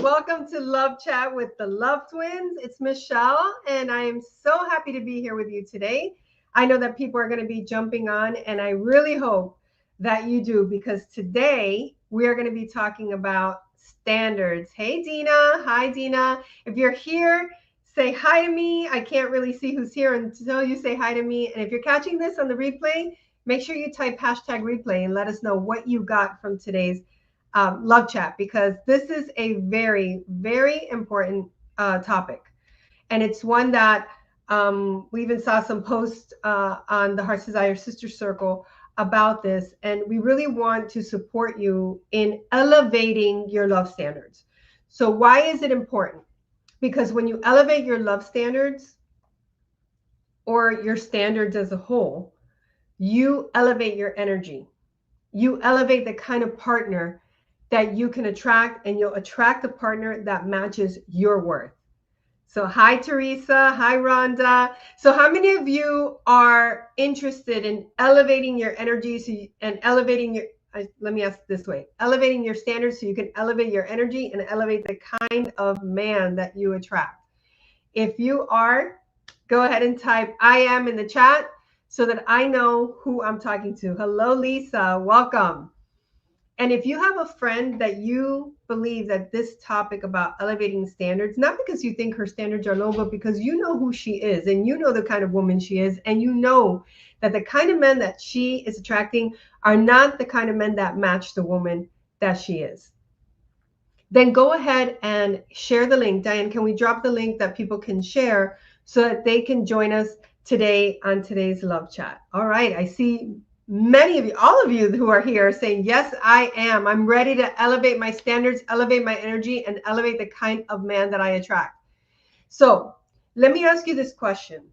Welcome to Love Chat with the Love Twins. It's Michelle, and I am so happy to be here with you today. I know that people are going to be jumping on, and I really hope that you do because today we are going to be talking about standards. Hey, Dina. Hi, Dina. If you're here, say hi to me. I can't really see who's here until you say hi to me. And if you're catching this on the replay, make sure you type hashtag replay and let us know what you got from today's love chat, because this is a very, very important topic. And it's one that we even saw some posts on the Heart's Desire Sister Circle about this. And we really want to support you in elevating your love standards. So why is it important? Because when you elevate your love standards or your standards as a whole, you elevate your energy. You elevate the kind of partner that you can attract, and you'll attract a partner that matches your worth. So hi, Teresa. Hi, Rhonda. So how many of you are interested in elevating your energy and elevating your, let me ask this way, elevating your standards so you can elevate your energy and elevate the kind of man that you attract? If you are, go ahead and type I am in the chat so that I know who I'm talking to. Hello, Lisa. Welcome. And if you have a friend that you believe that this topic about elevating standards, not because you think her standards are low, but because you know who she is and you know the kind of woman she is, and you know that the kind of men that she is attracting are not the kind of men that match the woman that she is, then go ahead and share the link. Diane, can we drop the link that people can share so that they can join us today on today's love chat? All right, I see many of you, all of you who are here saying, yes, I am. I'm ready to elevate my standards, elevate my energy, and elevate the kind of man that I attract. So let me ask you this question.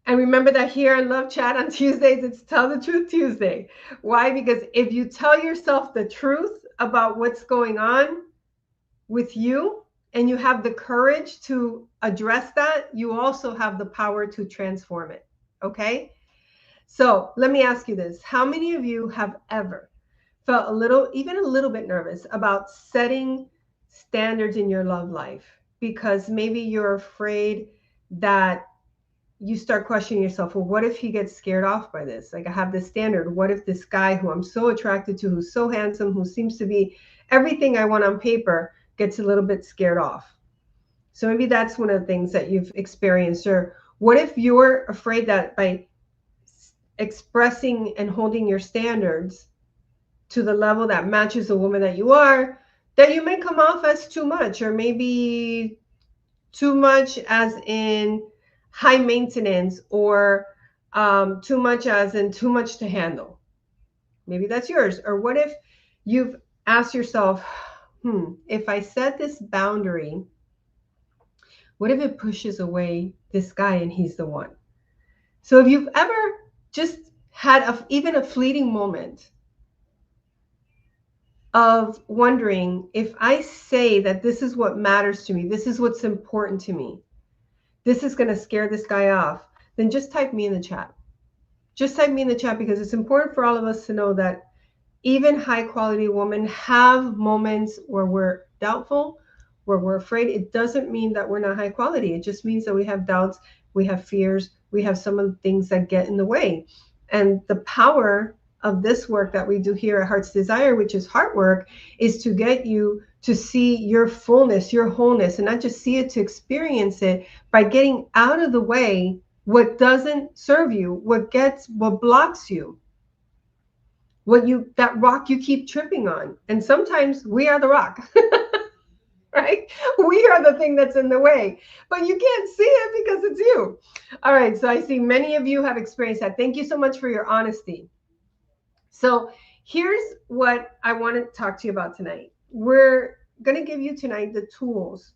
And remember that here on Love Chat on Tuesdays, it's Tell the Truth Tuesday. Why? Because if you tell yourself the truth about what's going on with you and you have the courage to address that, you also have the power to transform it. Okay? So let me ask you this. How many of you have ever felt even a little bit nervous about setting standards in your love life? Because maybe you're afraid that you start questioning yourself, well, what if he gets scared off by this? Like, I have this standard. What if this guy who I'm so attracted to, who's so handsome, who seems to be everything I want on paper, gets a little bit scared off? So maybe that's one of the things that you've experienced. Or what if you're afraid that by expressing and holding your standards to the level that matches the woman that you are, that you may come off as too much, or maybe too much as in high maintenance, or too much as in too much to handle? Maybe that's yours. Or what if you've asked yourself, if I set this boundary, what if it pushes away this guy and he's the one? So if you've ever just had even a fleeting moment of wondering, if I say that this is what matters to me, this is what's important to me, this is going to scare this guy off, then just type me in the chat. Just type me in the chat, because it's important for all of us to know that even high quality women have moments where we're doubtful, where we're afraid. It doesn't mean that we're not high quality. It just means that we have doubts, we have fears, we have some of the things that get in the way. And the power of this work that we do here at Heart's Desire, which is heart work, is to get you to see your fullness, your wholeness, and not just see it, to experience it by getting out of the way what doesn't serve you, what blocks you, that rock you keep tripping on. And sometimes we are the rock. Right? We are the thing that's in the way, but you can't see it because it's you. All right. So I see many of you have experienced that. Thank you so much for your honesty. So here's what I want to talk to you about tonight. We're going to give you tonight the tools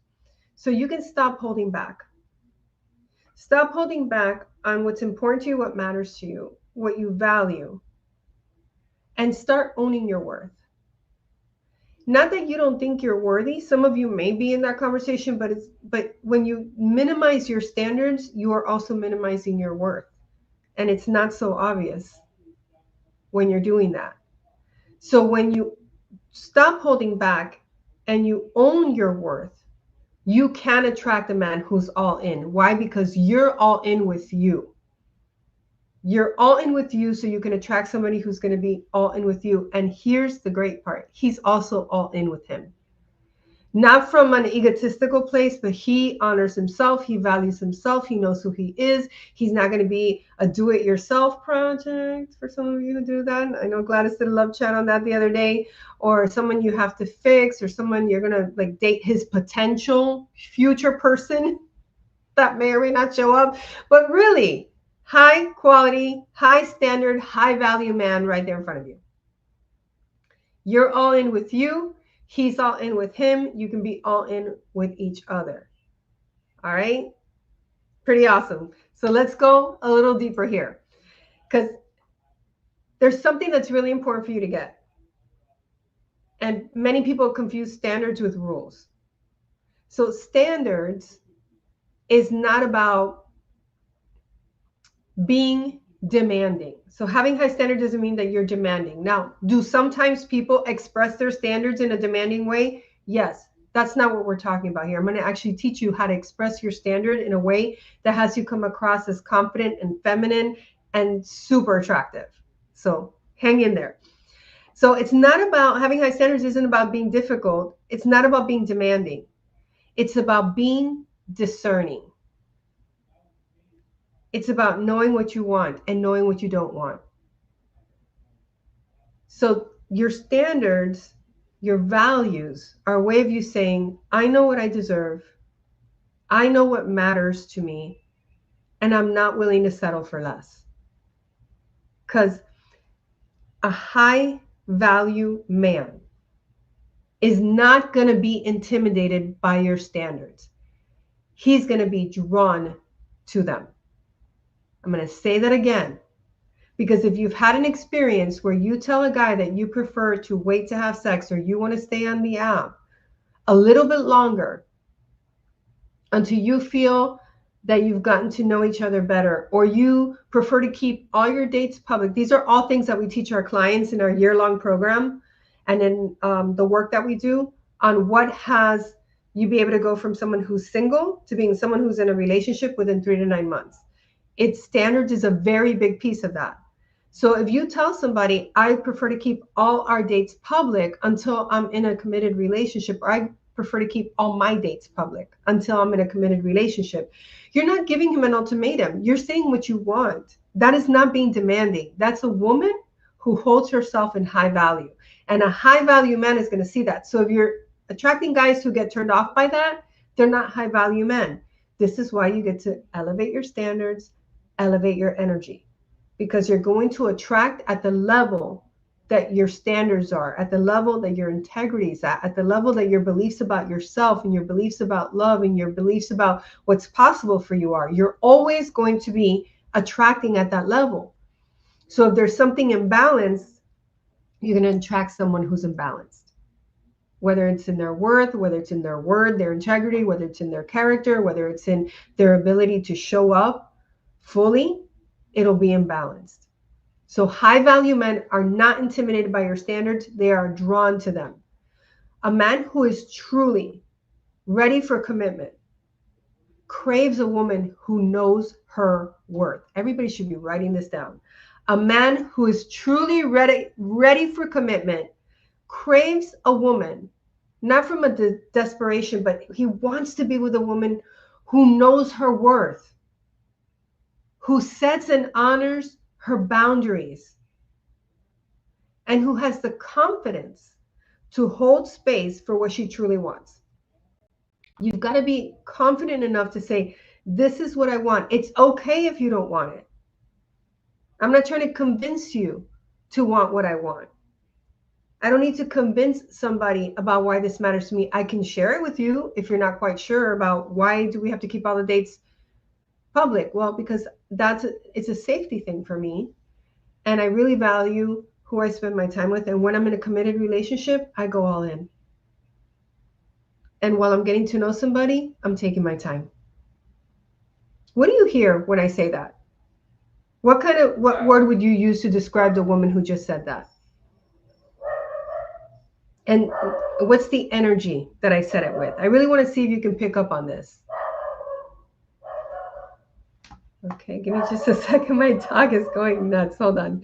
so you can stop holding back. Stop holding back on what's important to you, what matters to you, what you value, and start owning your worth. Not that you don't think you're worthy. Some of you may be in that conversation, but when you minimize your standards, you are also minimizing your worth. And it's not so obvious when you're doing that. So when you stop holding back and you own your worth, you can attract a man who's all in. Why? Because you're all in with you. You're all in with you, so you can attract somebody who's going to be all in with you. And here's the great part. He's also all in with him. Not from an egotistical place, but he honors himself. He values himself. He knows who he is. He's not going to be a do-it-yourself project for some of you who do that. I know Gladys did a love chat on that the other day. Or someone you have to fix, or someone you're going to like date his potential future person that may or may not show up. But really, high quality, high standard, high value man right there in front of you. You're all in with you. He's all in with him. You can be all in with each other. All right. Pretty awesome. So let's go a little deeper here, because there's something that's really important for you to get. And many people confuse standards with rules. So standards is not about being demanding. So having high standards doesn't mean that you're demanding. Now, do sometimes people express their standards in a demanding way? Yes. That's not what we're talking about here. I'm going to actually teach you how to express your standard in a way that has you come across as confident and feminine and super attractive. So hang in there. So it's not about having high standards, isn't about being difficult. It's not about being demanding. It's about being discerning. It's about knowing what you want and knowing what you don't want. So your standards, your values are a way of you saying, I know what I deserve. I know what matters to me, and I'm not willing to settle for less. Because a high value man is not going to be intimidated by your standards. He's going to be drawn to them. I'm going to say that again, because if you've had an experience where you tell a guy that you prefer to wait to have sex, or you want to stay on the app a little bit longer until you feel that you've gotten to know each other better, or you prefer to keep all your dates public. These are all things that we teach our clients in our year-long program, and in the work that we do on what has you be able to go from someone who's single to being someone who's in a relationship within 3 to 9 months. Its standards is a very big piece of that. So if you tell somebody, I prefer to keep all our dates public until I'm in a committed relationship, or I prefer to keep all my dates public until I'm in a committed relationship, you're not giving him an ultimatum. You're saying what you want. That is not being demanding. That's a woman who holds herself in high value. And a high value man is going to see that. So if you're attracting guys who get turned off by that, they're not high value men. This is why you get to elevate your standards, elevate your energy, because you're going to attract at the level that your standards are, at the level that your integrity is at the level that your beliefs about yourself and your beliefs about love and your beliefs about what's possible for you are. You're always going to be attracting at that level. So if there's something imbalanced, you're going to attract someone who's imbalanced, whether it's in their worth, whether it's in their word, their integrity, whether it's in their character, whether it's in their ability to show up fully, it'll be imbalanced. So high value men are not intimidated by your standards. They are drawn to them. A man who is truly ready for commitment craves a woman who knows her worth. Everybody should be writing this down. A man who is truly ready for commitment craves a woman, not from a desperation, but he wants to be with a woman who knows her worth, who sets and honors her boundaries, and who has the confidence to hold space for what she truly wants. You've got to be confident enough to say, this is what I want. It's okay if you don't want it. I'm not trying to convince you to want what I want. I don't need to convince somebody about why this matters to me. I can share it with you if you're not quite sure about why do we have to keep all the dates public. Well, because it's a safety thing for me. And I really value who I spend my time with. And when I'm in a committed relationship, I go all in. And while I'm getting to know somebody, I'm taking my time. What do you hear when I say that? What word would you use to describe the woman who just said that? And what's the energy that I said it with? I really want to see if you can pick up on this. Okay, give me just a second. My dog is going nuts. Hold on.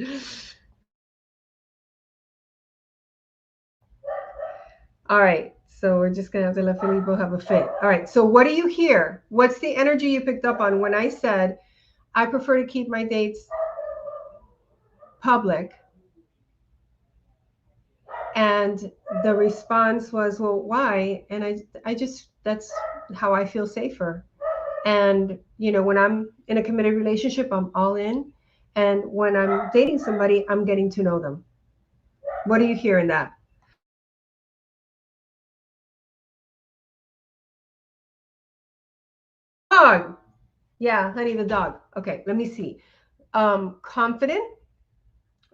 All right, so we're just gonna have to let Felipe have a fit. All right, so what do you hear? What's the energy you picked up on when I said I prefer to keep my dates public? And the response was, well, why? And I just, that's how I feel safer. And, you know, when I'm in a committed relationship, I'm all in. And when I'm dating somebody, I'm getting to know them. What do you hear in that? Dog. Yeah, honey, the dog. Okay, let me see. Confident.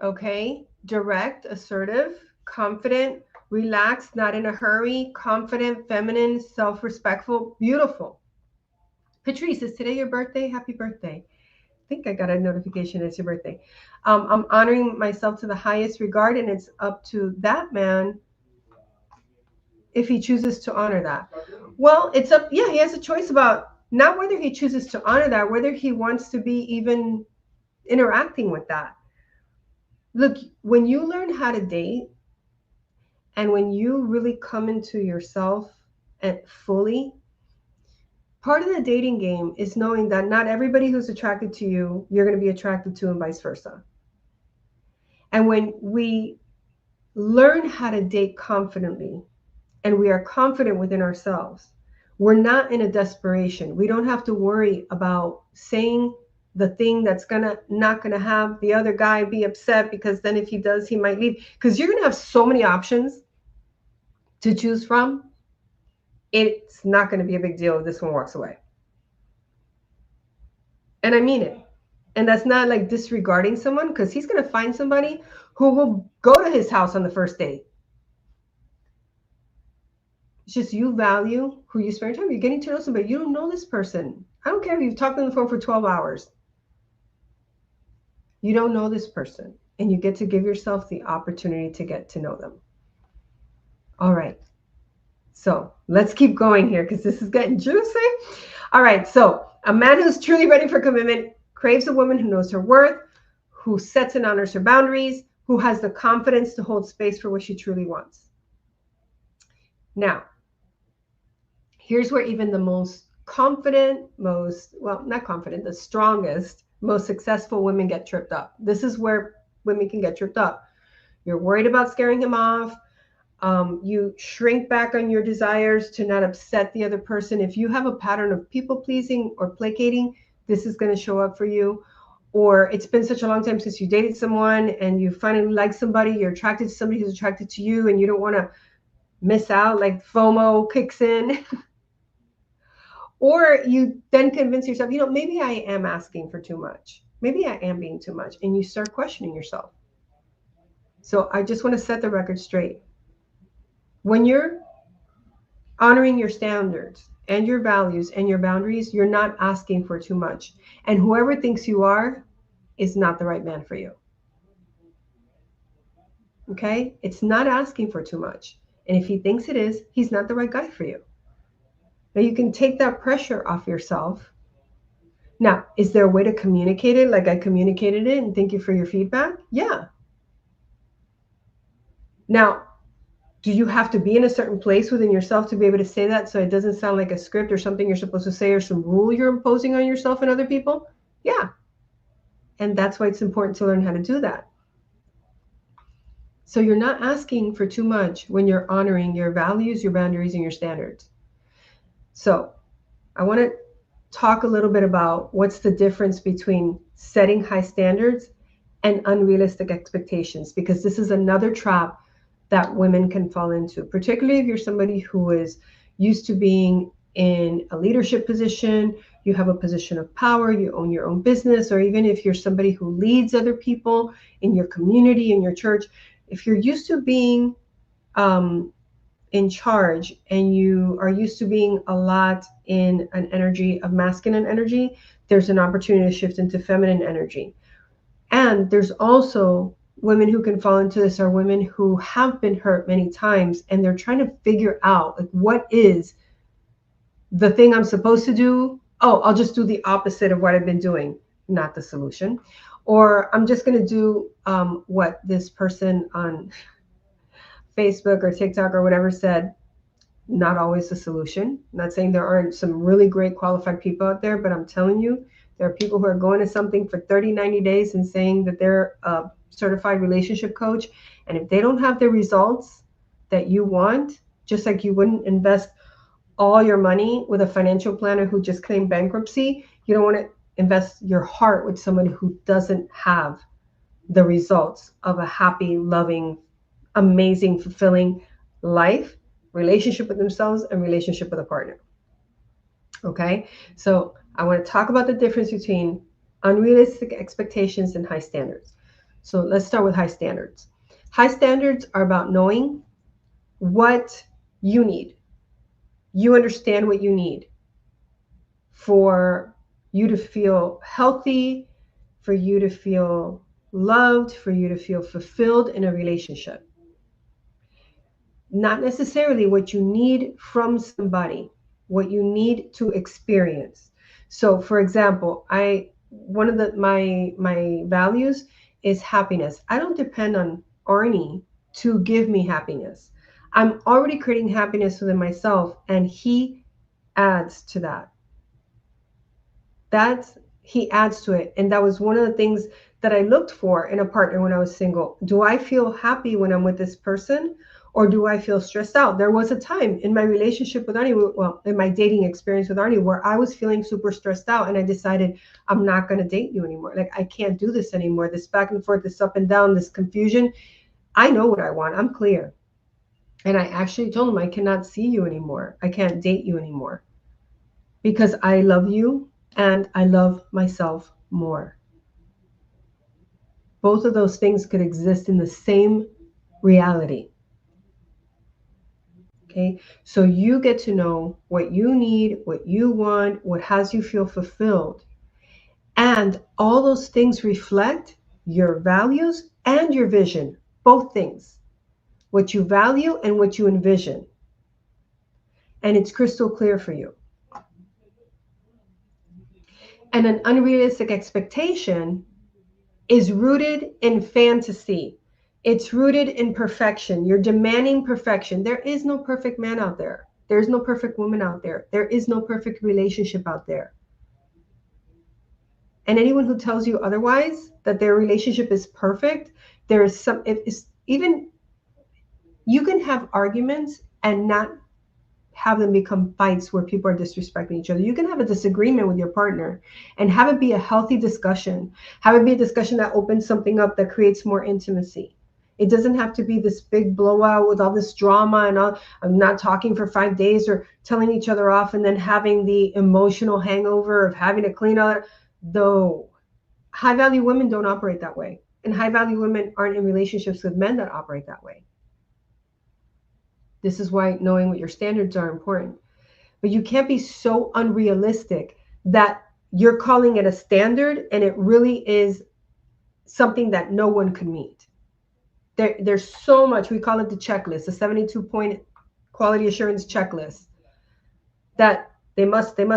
Okay. Direct, assertive, confident, relaxed, not in a hurry, confident, feminine, self-respectful, beautiful. Patrice, is today your birthday? Happy birthday. I think I got a notification it's your birthday. I'm honoring myself to the highest regard, and it's up to that man if he chooses to honor that. Well, it's up, yeah, he has a choice about not whether he chooses to honor that, whether he wants to be even interacting with that. Look, when you learn how to date and when you really come into yourself and fully, part of the dating game is knowing that not everybody who's attracted to you, you're going to be attracted to, and vice versa. And when we learn how to date confidently and we are confident within ourselves, we're not in a desperation. We don't have to worry about saying the thing that's gonna not gonna have the other guy be upset, because then if he does, he might leave. Because you're gonna have so many options to choose from. It's not gonna be a big deal if this one walks away. And I mean it. And that's not like disregarding someone, because he's gonna find somebody who will go to his house on the first date. It's just you value who you spend time. You're getting to know somebody. You don't know this person. I don't care if you've talked on the phone for 12 hours. You don't know this person. And you get to give yourself the opportunity to get to know them. All right. So let's keep going here because this is getting juicy. All right. So a man who's truly ready for commitment craves a woman who knows her worth, who sets and honors her boundaries, who has the confidence to hold space for what she truly wants. Now, here's where even the most confident, not confident, the strongest, most successful women get tripped up. This is where women can get tripped up. You're worried about scaring him off. You shrink back on your desires to not upset the other person. If you have a pattern of people pleasing or placating, this is going to show up for you. Or it's been such a long time since you dated someone and you finally like somebody, you're attracted to somebody who's attracted to you, and you don't want to miss out, like FOMO kicks in. Or you then convince yourself, maybe I am asking for too much. Maybe I am being too much. And you start questioning yourself. So I just want to set the record straight. When you're honoring your standards and your values and your boundaries, you're not asking for too much. And whoever thinks you are is not the right man for you. Okay? It's not asking for too much. And if he thinks it is, he's not the right guy for you. Now you can take that pressure off yourself. Now, is there a way to communicate it like I communicated it, and thank you for your feedback? Yeah. Now, do you have to be in a certain place within yourself to be able to say that so it doesn't sound like a script or something you're supposed to say or some rule you're imposing on yourself and other people? Yeah. And that's why it's important to learn how to do that. So you're not asking for too much when you're honoring your values, your boundaries, and your standards. So I want to talk a little bit about what's the difference between setting high standards and unrealistic expectations, because this is another trap that women can fall into, particularly if you're somebody who is used to being in a leadership position, you have a position of power, you own your own business, or even if you're somebody who leads other people in your community, in your church. If you're used to being in charge and you are used to being a lot in an energy of masculine energy, there's an opportunity to shift into feminine energy. And there's also women who can fall into this are women who have been hurt many times, and they're trying to figure out, like, what is the thing I'm supposed to do? Oh, I'll just do the opposite of what I've been doing, not the solution. Or I'm just going to do what this person on Facebook or TikTok or whatever said. Not always the solution. I'm not saying there aren't some really great qualified people out there, but I'm telling you, there are people who are going to something for 30, 90 days and saying that they're a certified relationship coach. And if they don't have the results that you want, just like you wouldn't invest all your money with a financial planner who just claimed bankruptcy, you don't want to invest your heart with somebody who doesn't have the results of a happy, loving, amazing, fulfilling life, relationship with themselves, and relationship with a partner. Okay, so I want to talk about the difference between unrealistic expectations and high standards. So let's start with high standards. High standards are about knowing what you need. You understand what you need for you to feel healthy, for you to feel loved, for you to feel fulfilled in a relationship. Not necessarily what you need from somebody, what you need to experience. So for example, I one of my values is happiness. I don't depend on Arnie to give me happiness. I'm already creating happiness within myself, and he adds to that. That's He adds to it. And that was one of the things that I looked for in a partner when I was single. Do I feel happy when I'm with this person, or do I feel stressed out? There was a time in my relationship with Arnie, well, in my dating experience with Arnie, where I was feeling super stressed out, and I decided I'm not going to date you anymore. Like, I can't do this anymore. This back and forth, this up and down, this confusion. I know what I want. I'm clear. And I actually told him I cannot see you anymore. I can't date you anymore because I love you and I love myself more. Both of those things could exist in the same reality. Okay, so you get to know what you need, what you want, what has you feel fulfilled. And all those things reflect your values and your vision, both things, what you value and what you envision. And it's crystal clear for you. And an unrealistic expectation is rooted in fantasy. It's rooted in perfection. You're demanding perfection. There is no perfect man out there. There's no perfect woman out there. There is no perfect relationship out there. And anyone who tells you otherwise, that their relationship is perfect, there is some, it's even, you can have arguments and not have them become fights where people are disrespecting each other. You can have a disagreement with your partner and have it be a healthy discussion. Have it be a discussion that opens something up, that creates more intimacy. It doesn't have to be this big blowout with all this drama and all, I'm not talking for 5 days or telling each other off and then having the emotional hangover of having to clean out. Though high value women don't operate that way. And high value women aren't in relationships with men that operate that way. This is why knowing what your standards are important. But you can't be so unrealistic that you're calling it a standard and it really is something that no one can meet. There's so much, we call it the checklist, the 72-point quality assurance checklist, that they must. And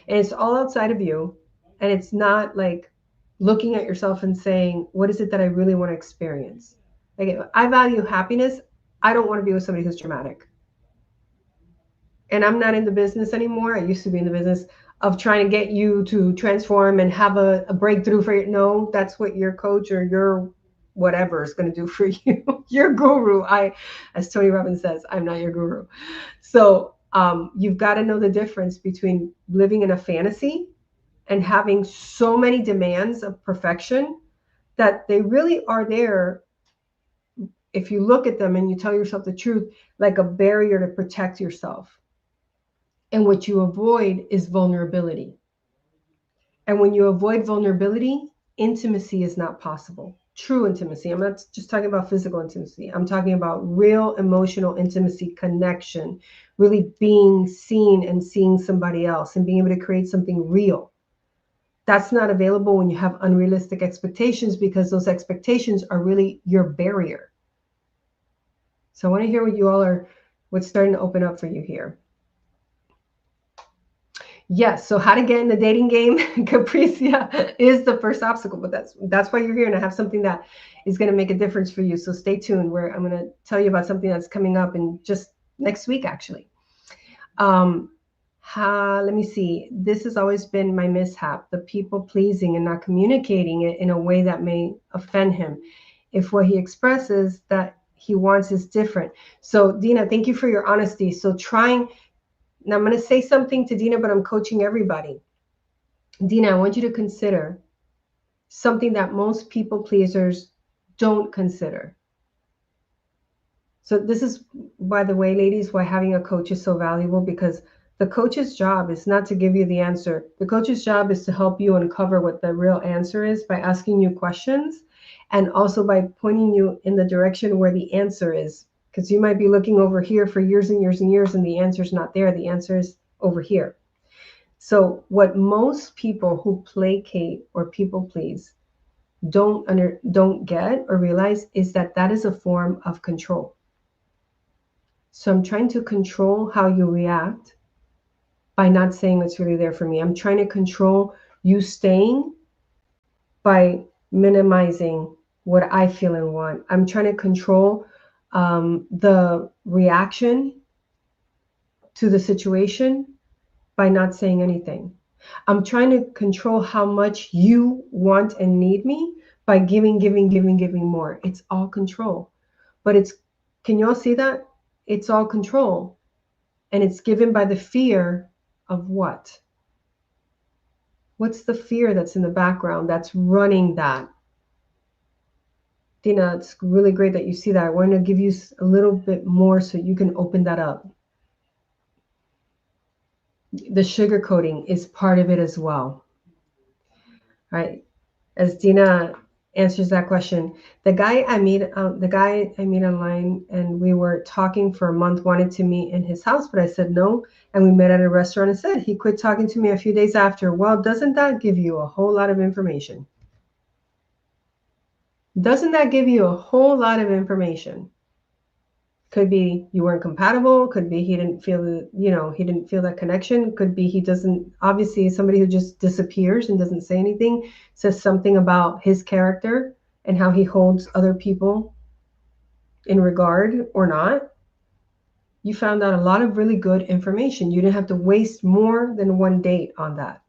it's all outside of you. And it's not like looking at yourself and saying, what is it that I really want to experience? Like, I value happiness. I don't want to be with somebody who's dramatic. And I'm not in the business anymore. I used to be in the business of trying to get you to transform and have a breakthrough for you. No, that's what your coach or your whatever is going to do for you. Your guru. As Tony Robbins says, I'm not your guru. So you've got to know the difference between living in a fantasy and having so many demands of perfection that they really are there, if you look at them and you tell yourself the truth, like a barrier to protect yourself. And what you avoid is vulnerability. And when you avoid vulnerability, intimacy is not possible. True intimacy. I'm not just talking about physical intimacy. I'm talking about real emotional intimacy, connection, really being seen and seeing somebody else and being able to create something real. That's not available when you have unrealistic expectations, because those expectations are really your barrier. So I want to hear what you all are, what's starting to open up for you here. Yes. So how to get in the dating game, Capricia, is the first obstacle, but that's why you're here, and I have something that is going to make a difference for you. So stay tuned. Where I'm going to tell you about something that's coming up in just next week, actually. Let me see. This has always been my mishap: the people pleasing and not communicating it in a way that may offend him, if what he expresses that he wants is different. So Dina, thank you for your honesty. So now I'm going to say something to Dina, but I'm coaching everybody. Dina, I want you to consider something that most people pleasers don't consider. So this is, by the way, ladies, why having a coach is so valuable, because the coach's job is not to give you the answer. The coach's job is to help you uncover what the real answer is by asking you questions, and also by pointing you in the direction where the answer is. Because you might be looking over here for years and years and years, and the answer's not there. The answer is over here. So what most people who placate or people please don't get or realize is that that is a form of control. So I'm trying to control how you react by not saying what's really there for me. I'm trying to control you staying by minimizing what I feel and want. I'm trying to control the reaction to the situation by not saying anything. I'm trying to control how much you want and need me by giving more. It's all control. But can you all see that? It's all control. And it's given by the fear of what? What's the fear that's in the background that's running that? Dina, it's really great that you see that. I want to give you a little bit more so you can open that up. The sugarcoating is part of it as well. Right? As Dina answers that question, the guy I meet online, and we were talking for a month, wanted to meet in his house, but I said no, and we met at a restaurant instead. He quit talking to me a few days after. Well, doesn't that give you a whole lot of information? Doesn't that give you a whole lot of information? Could be you weren't compatible. Could be he didn't feel he didn't feel that connection. Could be he doesn't, obviously somebody who just disappears and doesn't say anything, says something about his character and how he holds other people in regard or not. You found out a lot of really good information. You didn't have to waste more than one date on that.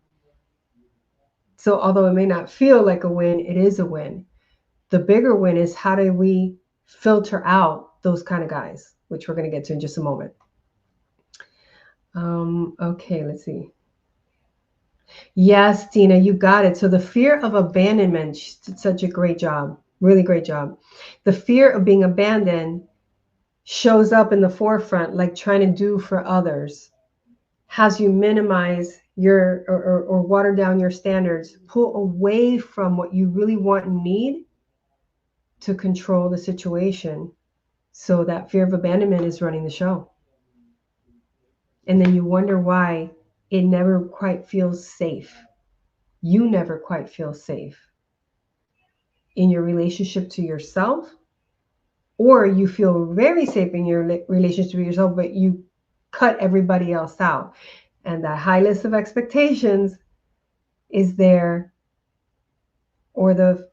So although it may not feel like a win, it is a win. The bigger win is, how do we filter out those kind of guys, which we're going to get to in just a moment. Okay, let's see. Yes, Tina, you got it. So the fear of abandonment, she did such a great job, really great job. The fear of being abandoned shows up in the forefront, like trying to do for others, has you minimize your or water down your standards, pull away from what you really want and need to control the situation. So that fear of abandonment is running the show. And then you wonder why it never quite feels safe. You never quite feel safe in your relationship to yourself, or you feel very safe in your relationship to yourself, but you cut everybody else out. And that high list of expectations is there, or the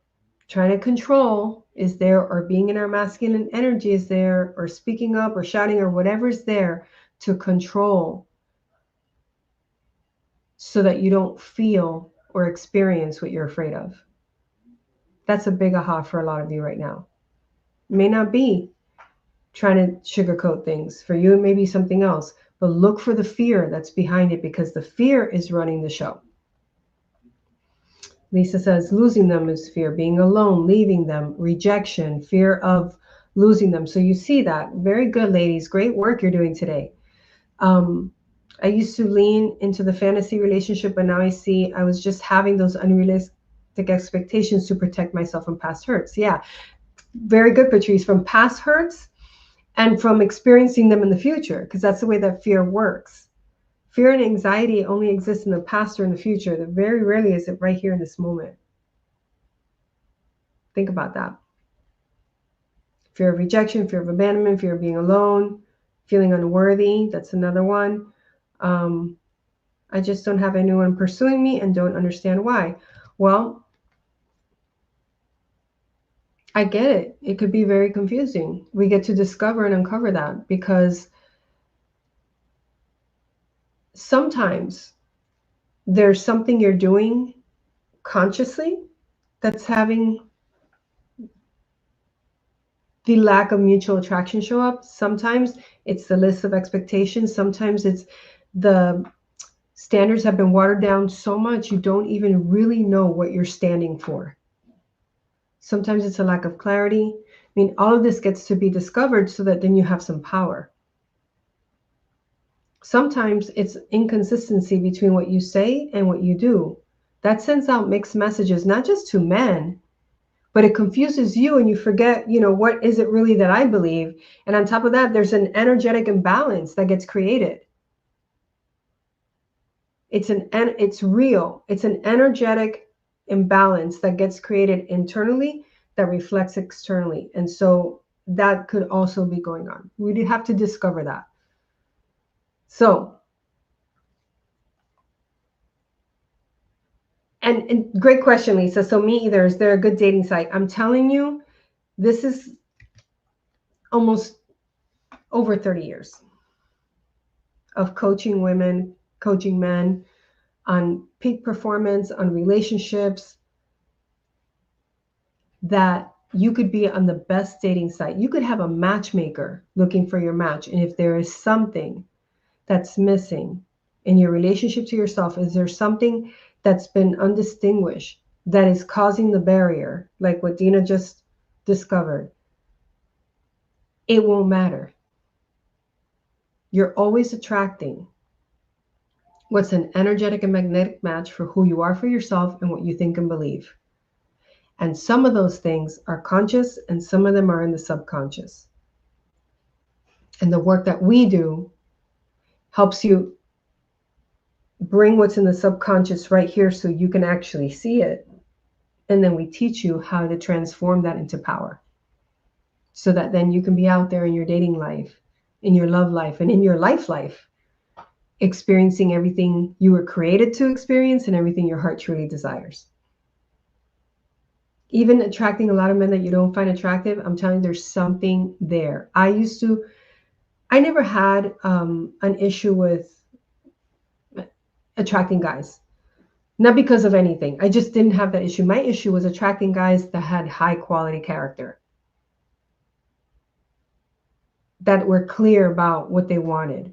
trying to control is there, or being in our masculine energy is there, or speaking up or shouting or whatever is there to control, so that you don't feel or experience what you're afraid of. That's a big aha for a lot of you right now. It may not be trying to sugarcoat things. For you, it may be something else, but look for the fear that's behind it, because the fear is running the show. Lisa says losing them is fear, being alone, leaving them, rejection, fear of losing them. So you see that. Very good, ladies. Great work you're doing today. I used to lean into the fantasy relationship, but now I see I was just having those unrealistic expectations to protect myself from past hurts. Yeah, very good, Patrice. From past hurts and from experiencing them in the future, because that's the way that fear works. Fear and anxiety only exist in the past or in the future. That very rarely is it right here in this moment. Think about that. Fear of rejection, fear of abandonment, fear of being alone, feeling unworthy. That's another one. I just don't have anyone pursuing me and don't understand why. Well, I get it. It could be very confusing. We get to discover and uncover that because sometimes there's something you're doing consciously that's having the lack of mutual attraction show up. Sometimes it's the list of expectations. Sometimes it's the standards have been watered down so much you don't even really know what you're standing for. Sometimes it's a lack of clarity. I mean, all of this gets to be discovered so that then you have some power. Sometimes it's inconsistency between what you say and what you do. That sends out mixed messages, not just to men, but it confuses you and you forget, what is it really that I believe? And on top of that, there's an energetic imbalance that gets created. It's real. It's an energetic imbalance that gets created internally that reflects externally. And so that could also be going on. We'd have to discover that. So, and great question, Lisa. So me either. Is there a good dating site? I'm telling you, this is almost over 30 years of coaching women, coaching men on peak performance, on relationships, that you could be on the best dating site. You could have a matchmaker looking for your match. And if there is something that's missing in your relationship to yourself, is there something that's been undistinguished that is causing the barrier, like what Dina just discovered, it won't matter. You're always attracting what's an energetic and magnetic match for who you are for yourself and what you think and believe. And some of those things are conscious and some of them are in the subconscious. And the work that we do helps you bring what's in the subconscious right here so you can actually see it. And then we teach you how to transform that into power so that then you can be out there in your dating life, in your love life, and in your life, experiencing everything you were created to experience and everything your heart truly desires. Even attracting a lot of men that you don't find attractive, I'm telling you, there's something there. I never had an issue with attracting guys. Not because of anything. I just didn't have that issue. My issue was attracting guys that had high quality character, that were clear about what they wanted,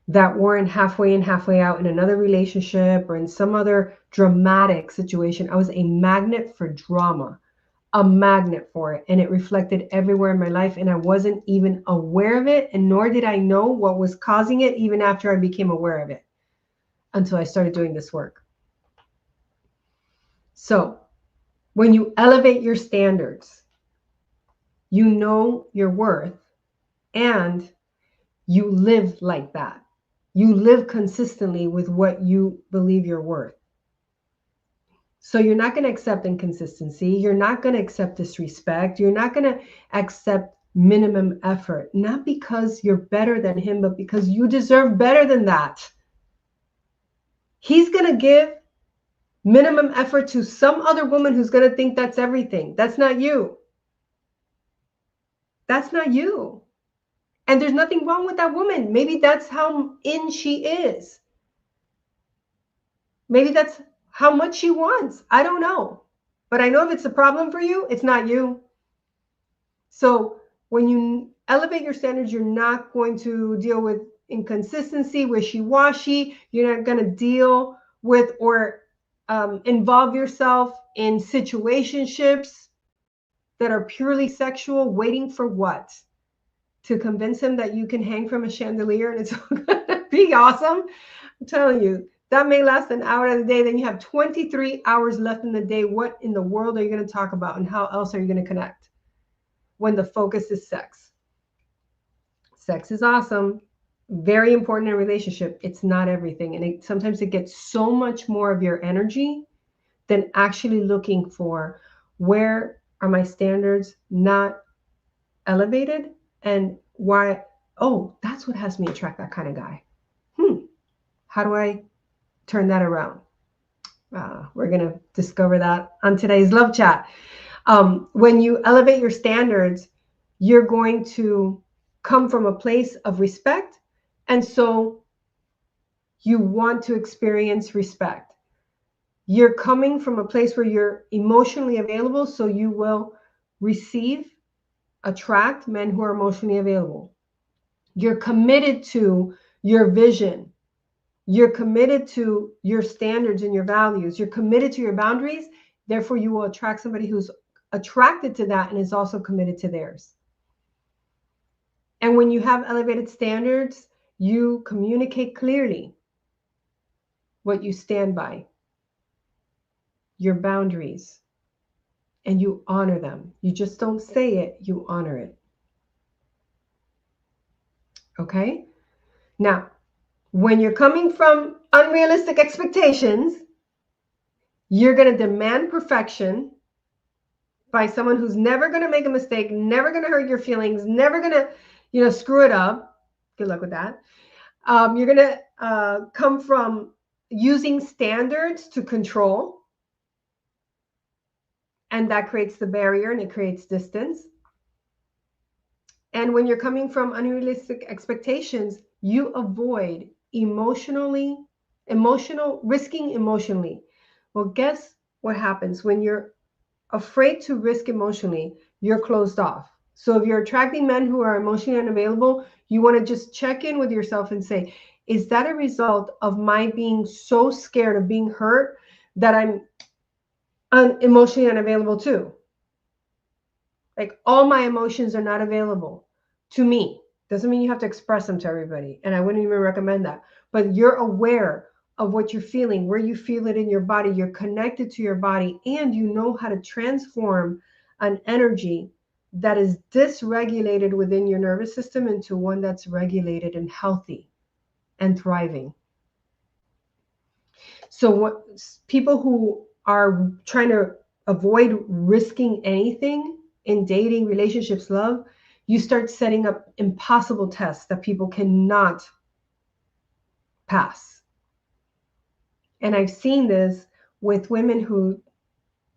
that weren't halfway in, halfway out in another relationship or in some other dramatic situation. I was a magnet for drama, a magnet for it. And it reflected everywhere in my life. And I wasn't even aware of it. And nor did I know what was causing it, even after I became aware of it, until I started doing this work. So when you elevate your standards, you know your worth and you live like that. You live consistently with what you believe you're worth. So you're not going to accept inconsistency. You're not going to accept disrespect. You're not going to accept minimum effort, not because you're better than him, but because you deserve better than that. He's going to give minimum effort to some other woman who's going to think that's everything. That's not you. That's not you. And there's nothing wrong with that woman. Maybe that's how in she is. Maybe that's how much she wants. I don't know. But I know if it's a problem for you, it's not you. So when you elevate your standards, you're not going to deal with inconsistency, wishy-washy. You're not going to deal with or involve yourself in situationships that are purely sexual, waiting for what? To convince him that you can hang from a chandelier and it's going to be awesome. I'm telling you, that may last an hour of the day. Then you have 23 hours left in the day. What in the world are you going to talk about? And how else are you going to connect when the focus is sex? Sex is awesome. Very important in a relationship. It's not everything. And sometimes it gets so much more of your energy than actually looking for, where are my standards not elevated, and why, oh, that's what has me attract that kind of guy. How do I turn that around? We're going to discover that on today's Love Chat. When you elevate your standards, you're going to come from a place of respect. And so you want to experience respect. You're coming from a place where you're emotionally available, so you will attract men who are emotionally available. You're committed to your vision. You're committed to your standards and your values. You're committed to your boundaries. Therefore, you will attract somebody who's attracted to that and is also committed to theirs. And when you have elevated standards, you communicate clearly what you stand by, your boundaries, and you honor them. You just don't say it, you honor it. Okay? Now, when you're coming from unrealistic expectations, you're going to demand perfection by someone who's never going to make a mistake, never going to hurt your feelings, never going to, screw it up. Good luck with that. You're going to come from using standards to control, and that creates the barrier and it creates distance. And when you're coming from unrealistic expectations, you avoid risking emotionally. Well, guess what happens when you're afraid to risk emotionally? You're closed off. So if you're attracting men who are emotionally unavailable, you want to just check in with yourself and say, is that a result of my being so scared of being hurt that I'm emotionally unavailable too? Like, all my emotions are not available to me. Doesn't mean you have to express them to everybody. And I wouldn't even recommend that. But you're aware of what you're feeling, where you feel it in your body. You're connected to your body, and you know how to transform an energy that is dysregulated within your nervous system into one that's regulated and healthy and thriving. So what people who are trying to avoid risking anything in dating, relationships, love, you start setting up impossible tests that people cannot pass. And I've seen this with women who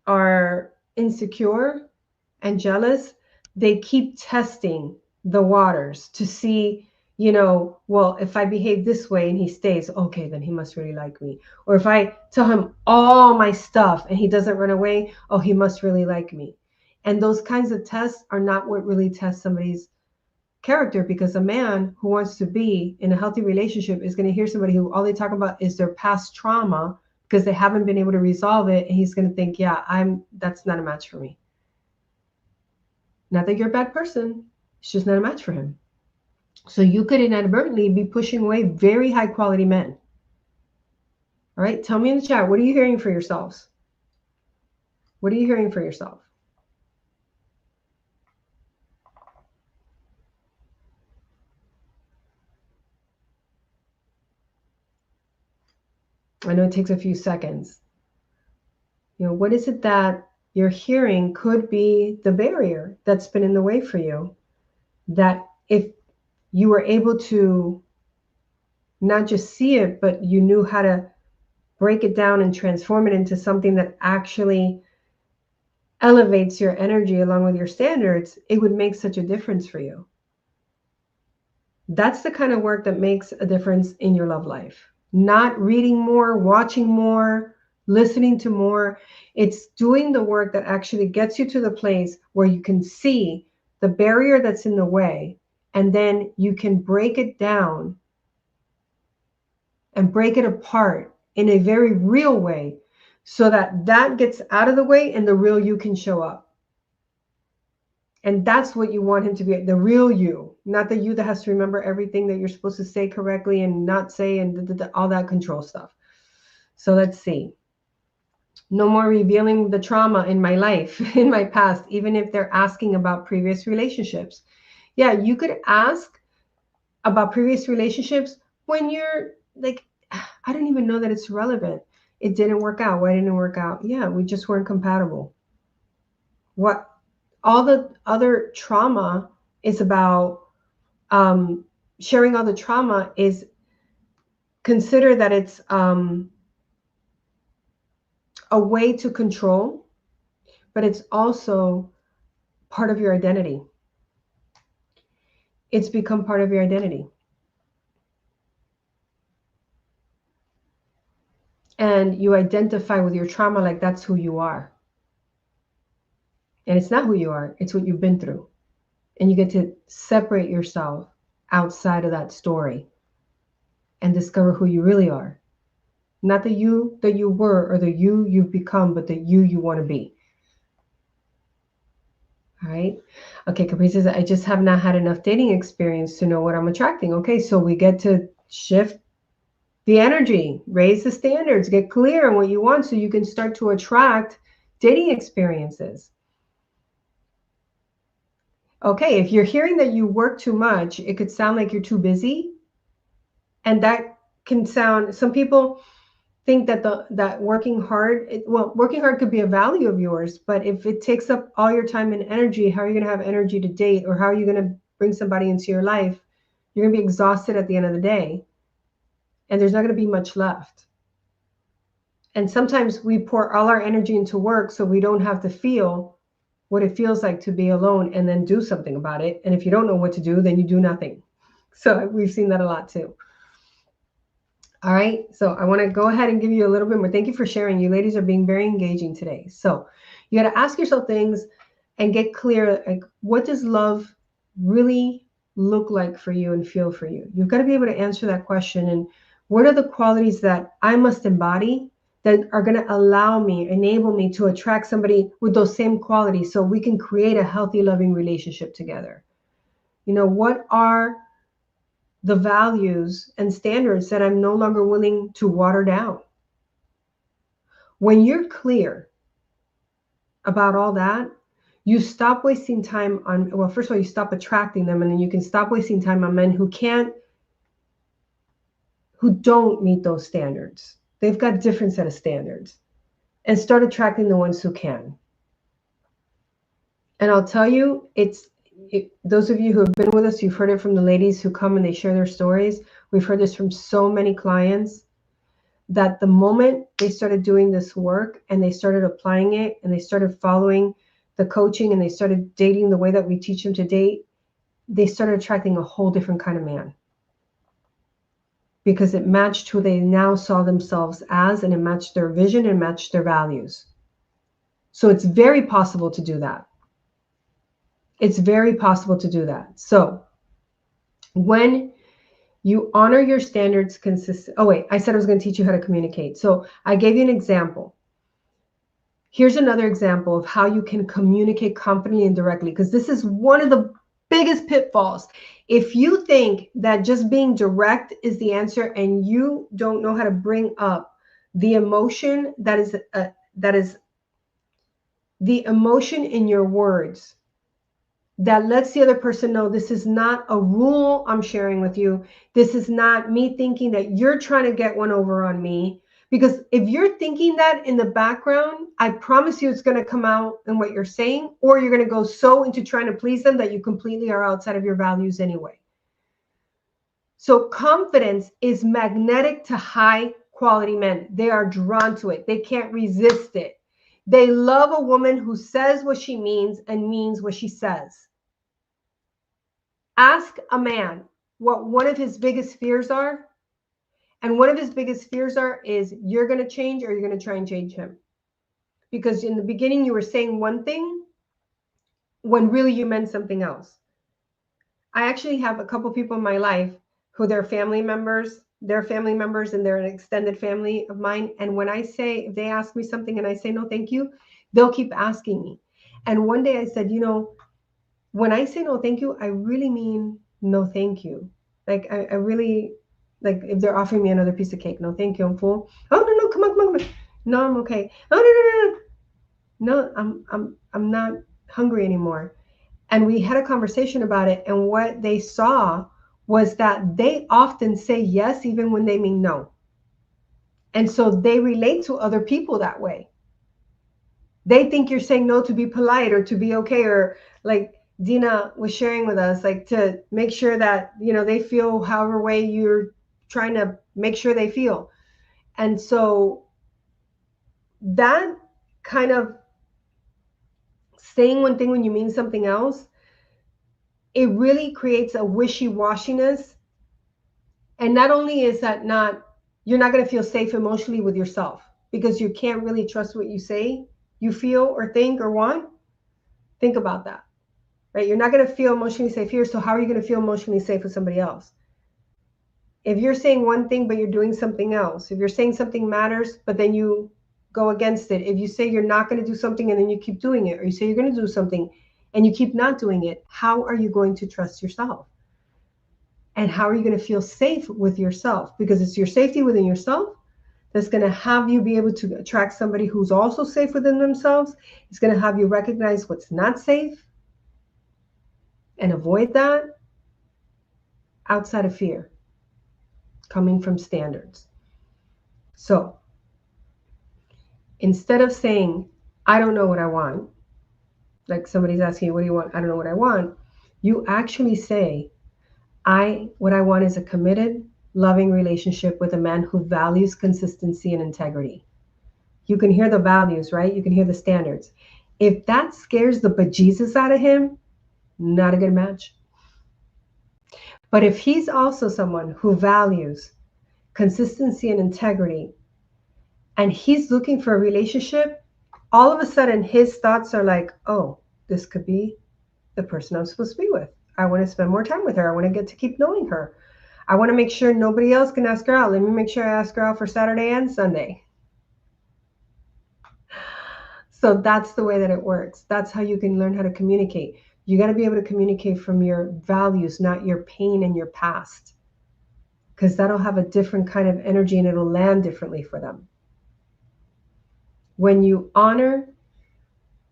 are insecure and jealous. They keep testing the waters to see, well, if I behave this way and he stays, okay, then he must really like me. Or if I tell him all my stuff and he doesn't run away, oh, he must really like me. And those kinds of tests are not what really tests somebody's character, because a man who wants to be in a healthy relationship is going to hear somebody who all they talk about is their past trauma because they haven't been able to resolve it. And he's going to think, yeah, that's not a match for me. Not that you're a bad person. It's just not a match for him. So you could inadvertently be pushing away very high quality men. All right. Tell me in the chat, what are you hearing for yourselves? What are you hearing for yourself? I know it takes a few seconds. What is it that you're hearing could be the barrier that's been in the way for you, that if you were able to not just see it, but you knew how to break it down and transform it into something that actually elevates your energy along with your standards, it would make such a difference for you. That's the kind of work that makes a difference in your love life. Not reading more, watching more, listening to more. It's doing the work that actually gets you to the place where you can see the barrier that's in the way, and then you can break it down and break it apart in a very real way, so that gets out of the way and the real you can show up. And that's what you want him to be, the real you, not the you that has to remember everything that you're supposed to say correctly and not say, and all that control stuff. So let's see. No more revealing the trauma in my life, in my past, even if they're asking about previous relationships. Yeah, you could ask about previous relationships when you're like, I don't even know that it's relevant. It didn't work out. Why didn't it work out? Yeah, we just weren't compatible. What all the other trauma is about, sharing all the trauma is, consider that it's a way to control, but it's also part of your identity. It's become part of your identity. And you identify with your trauma like that's who you are. And it's not who you are, it's what you've been through. And you get to separate yourself outside of that story and discover who you really are. Not the you that you were or the you you've become, but the you want to be. All right. Okay, Capri says, I just have not had enough dating experience to know what I'm attracting. Okay, so we get to shift the energy, raise the standards, get clear on what you want so you can start to attract dating experiences. Okay, if you're hearing that you work too much, it could sound like you're too busy. And that can sound, some people think that that working hard, working hard could be a value of yours, but if it takes up all your time and energy, how are you going to have energy to date, or how are you going to bring somebody into your life? You're going to be exhausted at the end of the day, and there's not going to be much left. And sometimes we pour all our energy into work so we don't have to feel what it feels like to be alone and then do something about it. And if you don't know what to do, then you do nothing. So we've seen that a lot too. All right, so I want to go ahead and give you a little bit more. Thank you for sharing. You ladies are being very engaging today. So you got to ask yourself things and get clear, like, what does love really look like for you and feel for you? You've got to be able to answer that question. And what are the qualities that I must embody that are going to allow me, enable me to attract somebody with those same qualities so we can create a healthy, loving relationship together? You know, what are the values and standards that I'm no longer willing to water down? When you're clear about all that, you stop wasting time on, well, first of all, you stop attracting them, and then you can stop wasting time on men who don't meet those standards. They've got a different set of standards, and start attracting the ones who can. And I'll tell you, those of you who have been with us, you've heard it from the ladies who come and they share their stories. We've heard this from so many clients, that the moment they started doing this work and they started applying it and they started following the coaching and they started dating the way that we teach them to date, they started attracting a whole different kind of man, because it matched who they now saw themselves as, and it matched their vision and matched their values. So it's very possible to do that. It's very possible to do that. So when you honor your standards consistent. Oh, wait, I said I was going to teach you how to communicate. So I gave you an example. Here's another example of how you can communicate confidently and directly, because this is one of the biggest pitfalls. If you think that just being direct is the answer and you don't know how to bring up the emotion that is the emotion in your words, that lets the other person know this is not a rule I'm sharing with you. This is not me thinking that you're trying to get one over on me. Because if you're thinking that in the background, I promise you it's going to come out in what you're saying, or you're going to go so into trying to please them that you completely are outside of your values anyway. So confidence is magnetic to high quality men. They are drawn to it. They can't resist it. They love a woman who says what she means and means what she says. Ask a man what one of his biggest fears are. And one of his biggest fears is you're going to change, or you're going to try and change him. Because in the beginning, you were saying one thing when really you meant something else. I actually have a couple people in my life who they're family members, and they're an extended family of mine. And when I say, if they ask me something and I say, no, thank you, they'll keep asking me. And one day I said, you know, when I say no, thank you, I really mean no, thank you. Like, I really, like, if they're offering me another piece of cake, no, thank you, I'm full. Oh, no, come on. No, I'm okay. Oh, no, I'm not hungry anymore. And we had a conversation about it. And what they saw was that they often say yes even when they mean no. And so they relate to other people that way. They think you're saying no to be polite or to be okay, or like Dina was sharing with us, like to make sure that, they feel however way you're trying to make sure they feel. And so that kind of saying one thing when you mean something else, it really creates a wishy-washiness. And not only is that you're not going to feel safe emotionally with yourself because you can't really trust what you say, you feel, or think, or want. Think about that, right? You're not going to feel emotionally safe here. So how are you going to feel emotionally safe with somebody else? If you're saying one thing, but you're doing something else, if you're saying something matters, but then you go against it, if you say you're not going to do something and then you keep doing it, or you say you're going to do something and you keep not doing it, how are you going to trust yourself? And how are you going to feel safe with yourself? Because it's your safety within yourself that's going to have you be able to attract somebody who's also safe within themselves. It's going to have you recognize what's not safe and avoid that outside of fear, coming from standards. So instead of saying, I don't know what I want, like somebody's asking you, what do you want? I don't know what I want. You actually say, what I want is a committed, loving relationship with a man who values consistency and integrity. You can hear the values, right? You can hear the standards. If that scares the bejesus out of him, not a good match. But if he's also someone who values consistency and integrity, and he's looking for a relationship, all of a sudden his thoughts are like, oh, this could be the person I'm supposed to be with. I want to spend more time with her. I want to get to keep knowing her. I want to make sure nobody else can ask her out. Let me make sure I ask her out for Saturday and Sunday. So that's the way that it works. That's how you can learn how to communicate. You got to be able to communicate from your values, not your pain and your past, because that'll have a different kind of energy and it'll land differently for them. When you honor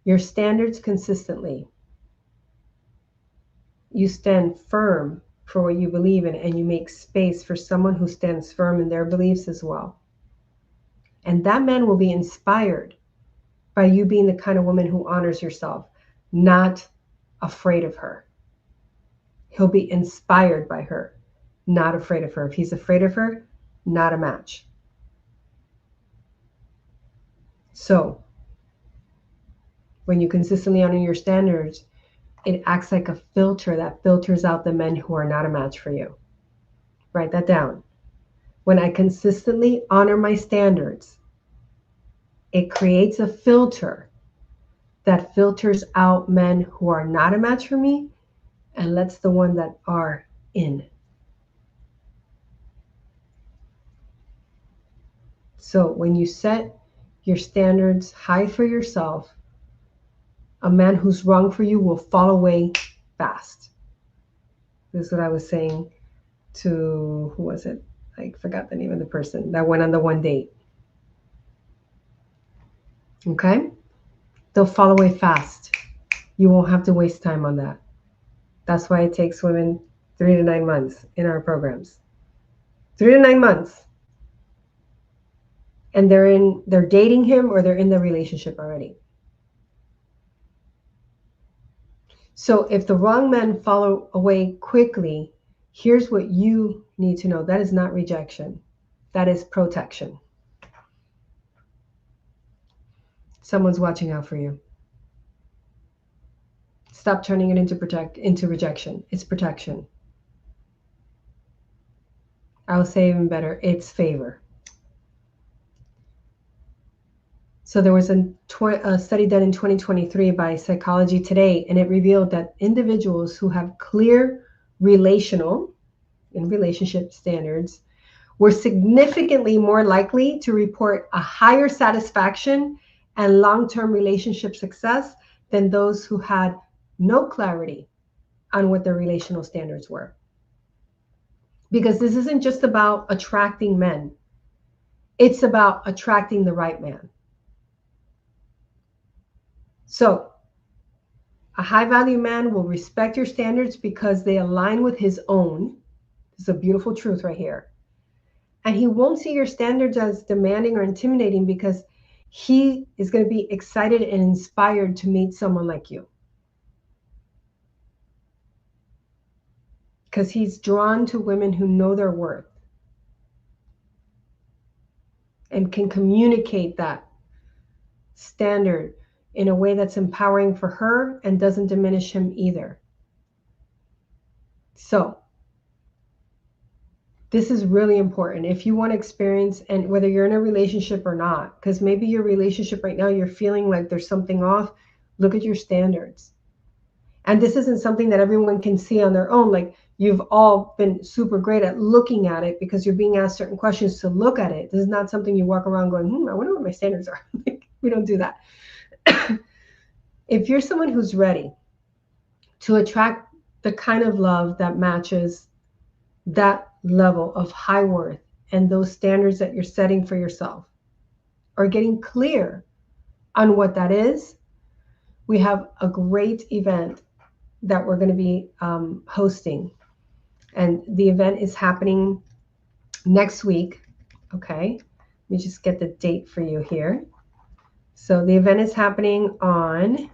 your standards consistently, you stand firm for what you believe in, and you make space for someone who stands firm in their beliefs as well. And that man will be inspired by you being the kind of woman who honors yourself, not afraid of her. He'll be inspired by her, not afraid of her. If he's afraid of her, not a match. So when you consistently honor your standards, it acts like a filter that filters out the men who are not a match for you. Write that down. When I consistently honor my standards, it creates a filter that filters out men who are not a match for me and lets the one that are in. So when you set your standards high for yourself, a man who's wrong for you will fall away fast. This is what I was saying to, who was it? I forgot the name of the person that went on the one date. Okay? They'll fall away fast. You won't have to waste time on that. That's why it takes women 3 to 9 months in our programs. 3 to 9 months. And they're dating him or they're in the relationship already. So if the wrong men fall away quickly, here's what you need to know. That is not rejection. That is protection. Someone's watching out for you. Stop turning it into rejection. It's protection. I'll say even better, it's favor. So there was a study done in 2023 by Psychology Today, and it revealed that individuals who have clear relationship standards were significantly more likely to report a higher satisfaction and long-term relationship success than those who had no clarity on what their relational standards were. Because this isn't just about attracting men. It's about attracting the right man. So a high value man will respect your standards because they align with his own, This is a beautiful truth right here. And he won't see your standards as demanding or intimidating because he is going to be excited and inspired to meet someone like you. Because he's drawn to women who know their worth and can communicate that standard in a way that's empowering for her and doesn't diminish him either. So this is really important if you want to experience, and whether you're in a relationship or not, because maybe your relationship right now, you're feeling like there's something off. Look at your standards. And this isn't something that everyone can see on their own. Like, you've all been super great at looking at it because you're being asked certain questions to look at it. This is not something you walk around going, I wonder what my standards are. We don't do that. If you're someone who's ready to attract the kind of love that matches that level of high worth and those standards that you're setting for yourself, or getting clear on what that is, we have a great event that we're going to be hosting. And the event is happening next week. Okay, let me just get the date for you here. So the event is happening on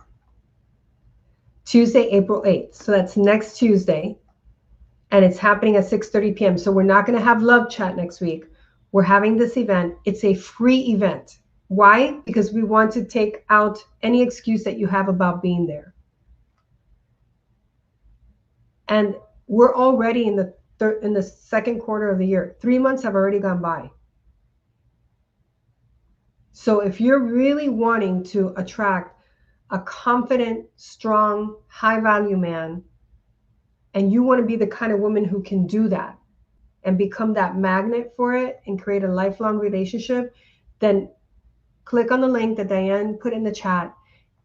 Tuesday, April 8th. So that's next Tuesday. And it's happening at 6:30 p.m. So we're not going to have love chat next week. We're having this event. It's a free event. Why? Because we want to take out any excuse that you have about being there. And we're already in the second quarter of the year. 3 months have already gone by. So if you're really wanting to attract a confident, strong, high-value man, and you want to be the kind of woman who can do that and become that magnet for it and create a lifelong relationship, then click on the link that Diane put in the chat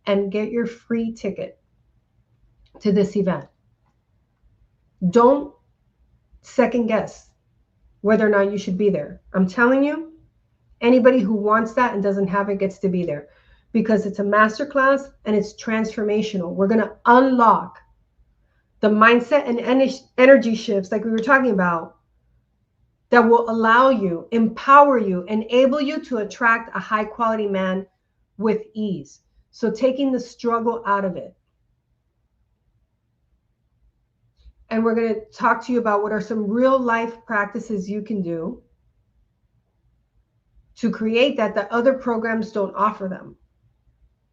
and get your free ticket to this event. Don't second guess whether or not you should be there. I'm telling you, anybody who wants that and doesn't have it gets to be there, because it's a masterclass and it's transformational. We're going to unlock the mindset and energy shifts, like we were talking about, that will allow you, empower you, enable you to attract a high quality man with ease. So taking the struggle out of it. And we're going to talk to you about what are some real life practices you can do to create that other programs don't offer them.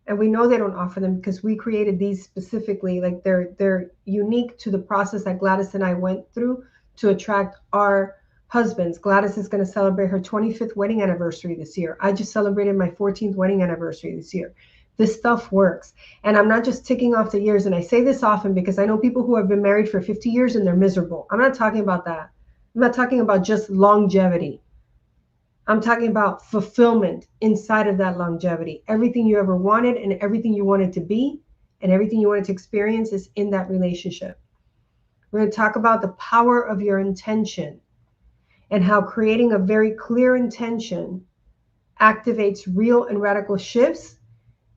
And we know they don't offer them because we created these specifically. Like, they're unique to the process that Gladys and I went through to attract our husbands. Gladys is going to celebrate her 25th wedding anniversary this year. I just celebrated my 14th wedding anniversary this year. This stuff works. And I'm not just ticking off the years. And I say this often because I know people who have been married for 50 years and they're miserable. I'm not talking about that. I'm not talking about just longevity. I'm talking about fulfillment inside of that longevity. Everything you ever wanted and everything you wanted to be and everything you wanted to experience is in that relationship. We're going to talk about the power of your intention and how creating a very clear intention activates real and radical shifts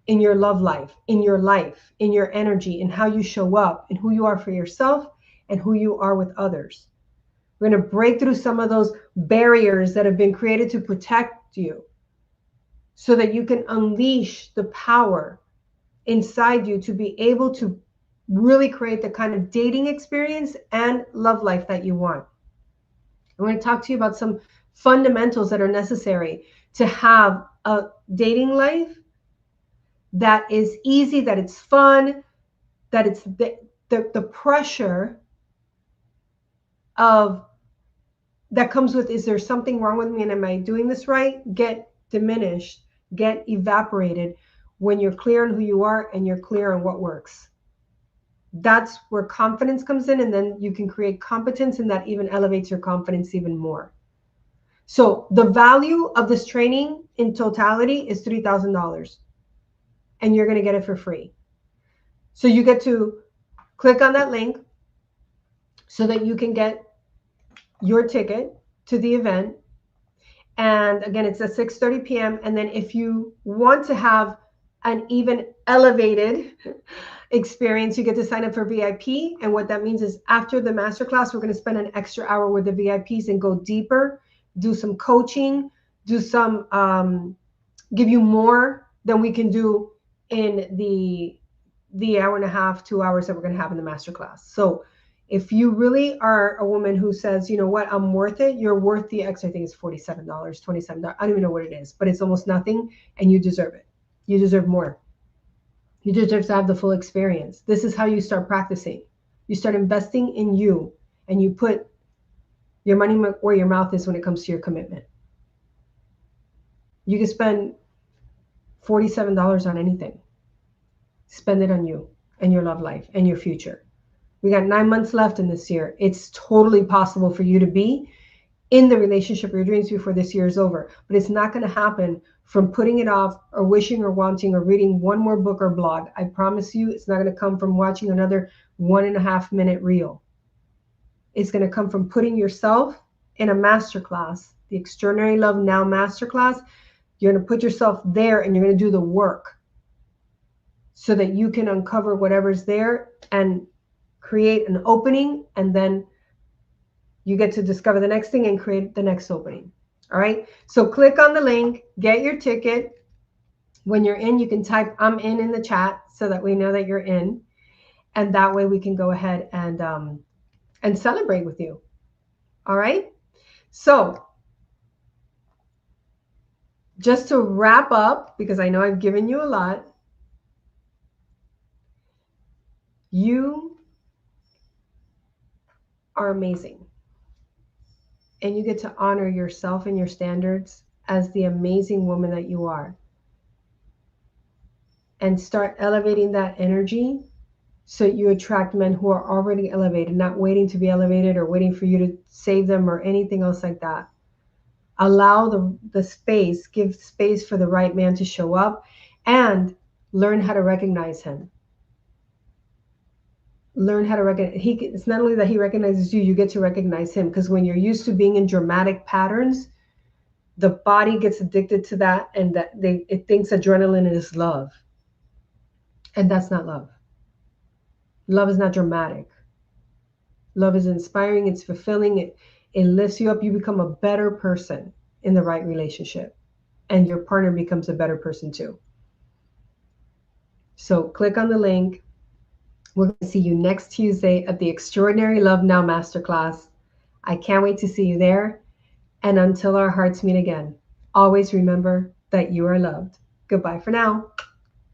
in your love life, in your energy, in how you show up, and who you are for yourself and who you are with others. We're going to break through some of those barriers that have been created to protect you so that you can unleash the power inside you to be able to really create the kind of dating experience and love life that you want. I'm going to talk to you about some fundamentals that are necessary to have a dating life that is easy, that it's fun, that it's the pressure of that comes with, is there something wrong with me and am I doing this right? Get diminished, get evaporated when you're clear on who you are and you're clear on what works. That's where confidence comes in, and then you can create competence, and that even elevates your confidence even more. So the value of this training in totality is $3,000, and you're going to get it for free. So you get to click on that link so that you can get your ticket to the event. And again, it's at 6:30 p.m. And then if you want to have an even elevated experience. You get to sign up for VIP. And what that means is after the masterclass, we're going to spend an extra hour with the VIPs and go deeper, do some coaching, do some, give you more than we can do in the hour and a half, 2 hours that we're going to have in the masterclass. So if you really are a woman who says, you know what, I'm worth it, you're worth the extra. I think it's $47, $27. I don't even know what it is, but it's almost nothing, and you deserve it. You deserve more. You deserve to have the full experience. This is how you start practicing. You start investing in you, and you put your money where your mouth is when it comes to your commitment. You can spend $47 on anything. Spend it on you and your love life and your future. We got 9 months left in this year. It's totally possible for you to be in the relationship of your dreams before this year is over. But it's not going to happen from putting it off or wishing or wanting or reading one more book or blog. I promise you, it's not going to come from watching another 1.5 minute reel. It's going to come from putting yourself in a masterclass, the Extraordinary Love Now Masterclass. You're going to put yourself there and you're going to do the work so that you can uncover whatever's there and create an opening, and then you get to discover the next thing and create the next opening. All right. So click on the link, get your ticket. When you're in, you can type "I'm in" the chat so that we know that you're in. And that way we can go ahead and celebrate with you. All right. So just to wrap up, because I know I've given you a lot, you are amazing. And you get to honor yourself and your standards as the amazing woman that you are. And start elevating that energy so you attract men who are already elevated, not waiting to be elevated or waiting for you to save them or anything else like that. Allow the space, give space for the right man to show up, and learn how to recognize him. Learn how to recognize. It's not only that he recognizes you, you get to recognize him, because when you're used to being in dramatic patterns, the body gets addicted to that, and it thinks adrenaline is love. And that's not love. Love is not dramatic. Love is inspiring. It's fulfilling. It lifts you up. You become a better person in the right relationship, and your partner becomes a better person too. So click on the link. We're going to see you next Tuesday at the Extraordinary Love Now Masterclass. I can't wait to see you there. And until our hearts meet again, always remember that you are loved. Goodbye for now.